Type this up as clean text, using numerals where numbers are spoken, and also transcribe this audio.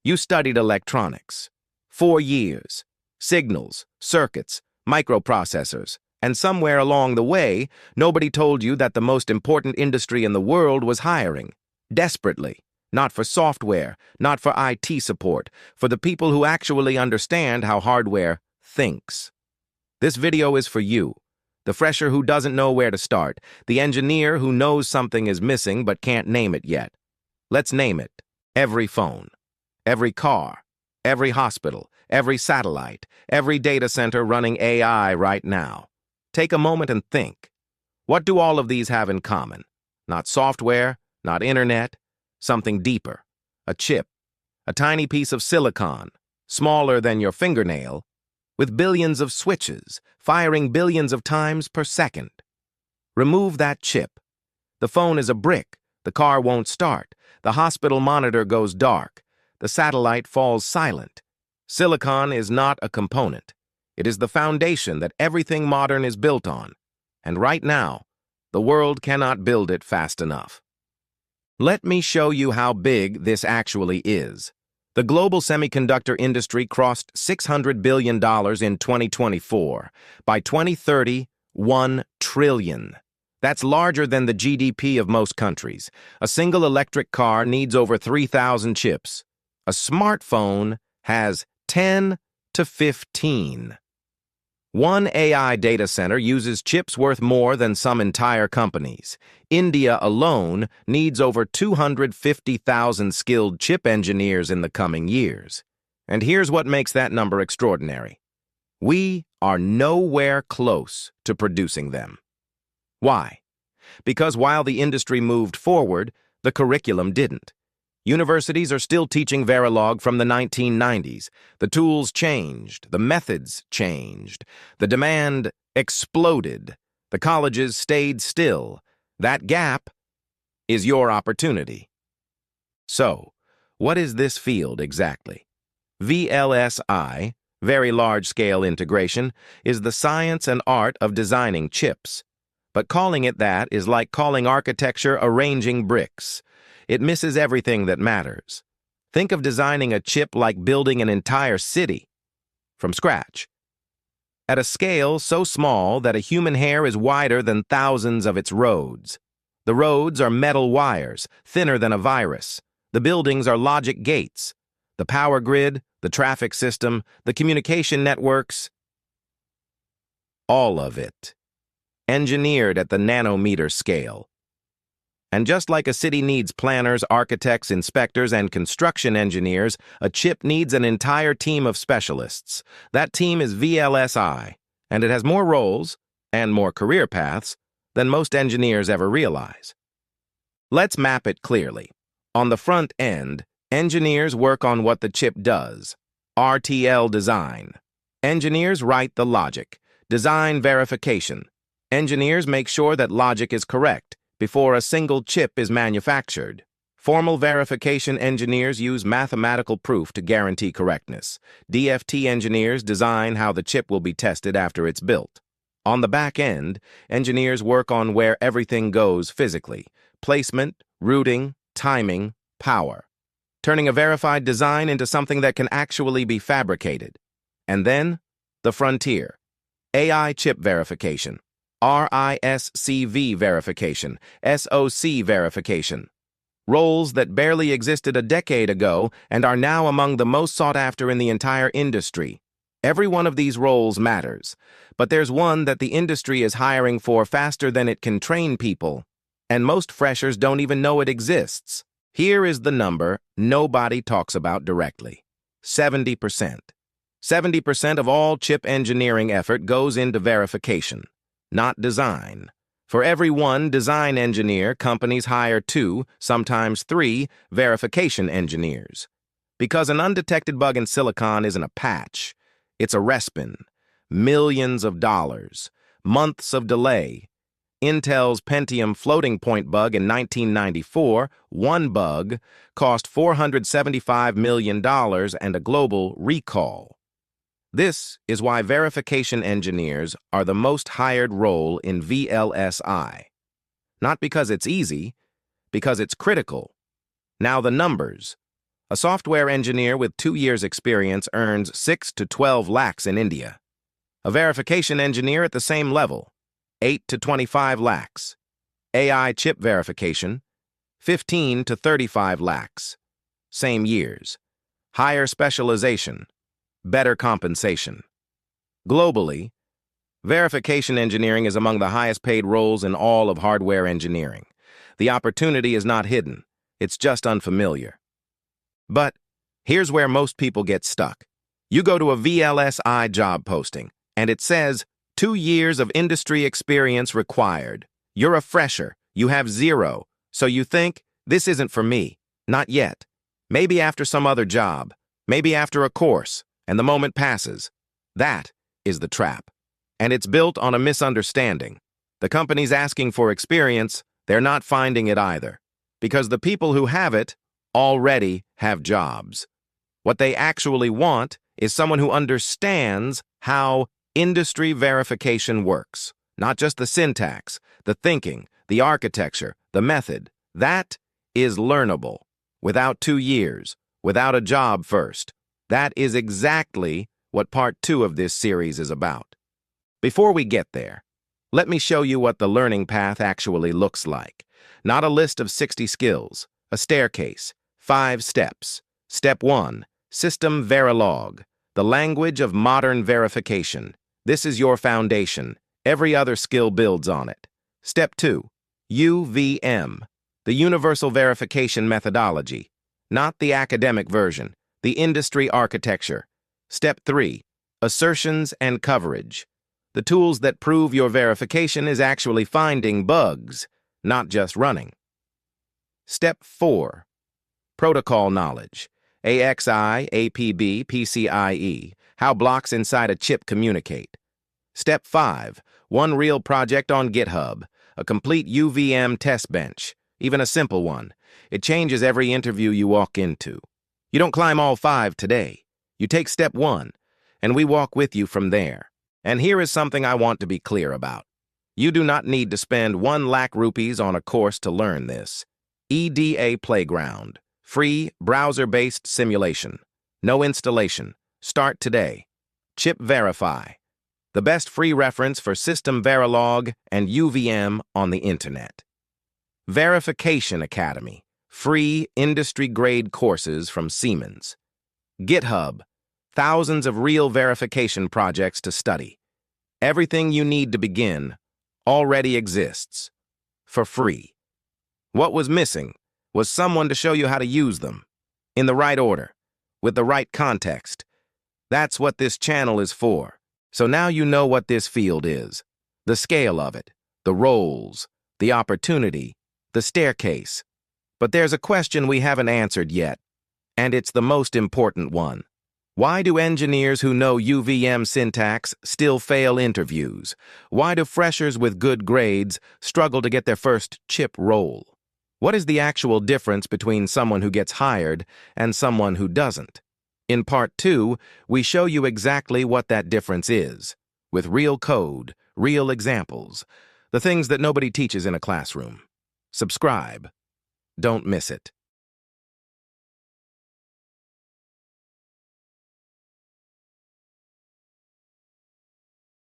You studied electronics. 4 years. Signals, circuits, microprocessors. And somewhere along the way, nobody told you that the most important industry in the world was hiring. Desperately. Not for software, not for IT support, for the people who actually understand how hardware thinks. This video is for you, the fresher who doesn't know where to start, the engineer who knows something is missing but can't name it yet. Let's name it. Every phone, every car, every hospital, every satellite, every data center running AI right now. Take a moment and think. What do all of these have in common? Not software, not internet, something deeper. A chip, a tiny piece of silicon, smaller than your fingernail, with billions of switches, firing billions of times per second. Remove that chip. The phone is a brick, the car won't start, the hospital monitor goes dark, the satellite falls silent. Silicon is not a component. It is the foundation that everything modern is built on. And right now, the world cannot build it fast enough. Let me show you how big this actually is. The global semiconductor industry crossed $600 billion in 2024. By 2030, $1 trillion. That's larger than the GDP of most countries. A single electric car needs over 3,000 chips. A smartphone has 10 to 15. One AI data center uses chips worth more than some entire companies. India alone needs over 250,000 skilled chip engineers in the coming years. And here's what makes that number extraordinary. We are nowhere close to producing them. Why? Because while the industry moved forward, the curriculum didn't. Universities are still teaching Verilog from the 1990s. The tools changed, the methods changed, the demand exploded, the colleges stayed still. That gap is your opportunity. So, what is this field exactly? VLSI, Very Large-Scale Integration, is the science and art of designing chips. But calling it that is like calling architecture arranging bricks. It misses everything that matters. Think of designing a chip like building an entire city from scratch. At a scale so small that a human hair is wider than thousands of its roads. The roads are metal wires, thinner than a virus. The buildings are logic gates. The power grid, the traffic system, the communication networks. All of it. Engineered at the nanometer scale. And just like a city needs planners, architects, inspectors, and construction engineers, a chip needs an entire team of specialists. That team is VLSI, and it has more roles and more career paths than most engineers ever realize. Let's map it clearly. On the front end, engineers work on what the chip does. RTL design. Engineers write the logic. Design verification. Engineers make sure that logic is correct before a single chip is manufactured. Formal verification engineers use mathematical proof to guarantee correctness. DFT engineers design how the chip will be tested after it's built. On the back end, engineers work on where everything goes physically: placement, routing, timing, power. Turning a verified design into something that can actually be fabricated. And then, the frontier. AI chip verification. RISCV verification, SoC verification. Roles that barely existed a decade ago and are now among the most sought after in the entire industry. Every one of these roles matters, but there's one that the industry is hiring for faster than it can train people, and most freshers don't even know it exists. Here is the number nobody talks about directly. 70%. 70% of all chip engineering effort goes into verification. Not design. For every one design engineer, companies hire 2, sometimes 3, verification engineers. Because an undetected bug in silicon isn't a patch, it's a respin. Millions of dollars. Months of delay. Intel's Pentium floating point bug in 1994, one bug, cost $475 million and a global recall. This is why verification engineers are the most hired role in VLSI. Not because it's easy, because it's critical. Now the numbers. A software engineer with 2 years' experience earns 6 to 12 lakhs in India. A verification engineer at the same level, 8 to 25 lakhs. AI chip verification, 15 to 35 lakhs. Same years. Higher specialization, better compensation. Globally, verification engineering is among the highest paid roles in all of hardware engineering. The opportunity is not hidden, it's just unfamiliar. But here's where most people get stuck. You go to a VLSI job posting, and it says, 2 years of industry experience required. You're a fresher, you have 0, so you think, this isn't for me. Not yet. Maybe after some other job, maybe after a course, and the moment passes. That is the trap. And it's built on a misunderstanding. The companies asking for experience, they're not finding it either. Because the people who have it already have jobs. What they actually want is someone who understands how industry verification works. Not just the syntax, the thinking, the architecture, the method. That is learnable. Without 2 years, without a job first. That is exactly what part 2 of this series is about. Before we get there, let me show you what the learning path actually looks like. Not a list of 60 skills, a staircase, 5 steps. Step 1, SystemVerilog, the language of modern verification. This is your foundation. Every other skill builds on it. Step 2, UVM, the universal verification methodology. Not the academic version, the industry architecture. Step 3, assertions and coverage. The tools that prove your verification is actually finding bugs, not just running. Step 4, protocol knowledge. AXI, APB, PCIe, how blocks inside a chip communicate. Step 5, one real project on GitHub, a complete UVM test bench, even a simple one. It changes every interview you walk into. You don't climb all 5 today. You take step 1, and we walk with you from there. And here is something I want to be clear about. You do not need to spend 1 lakh rupees on a course to learn this. EDA Playground, free browser-based simulation. No installation. Start today. Chip Verify, the best free reference for SystemVerilog and UVM on the internet. Verification Academy, free industry-grade courses from Siemens. GitHub, thousands of real verification projects to study. Everything you need to begin already exists, for free. What was missing was someone to show you how to use them, in the right order, with the right context. That's what this channel is for. So now you know what this field is, the scale of it, the roles, the opportunity, the staircase. But there's a question we haven't answered yet, and it's the most important one. Why do engineers who know UVM syntax still fail interviews? Why do freshers with good grades struggle to get their first chip role? What is the actual difference between someone who gets hired and someone who doesn't? In part 2, we show you exactly what that difference is, with real code, real examples, the things that nobody teaches in a classroom. Subscribe. Don't miss it.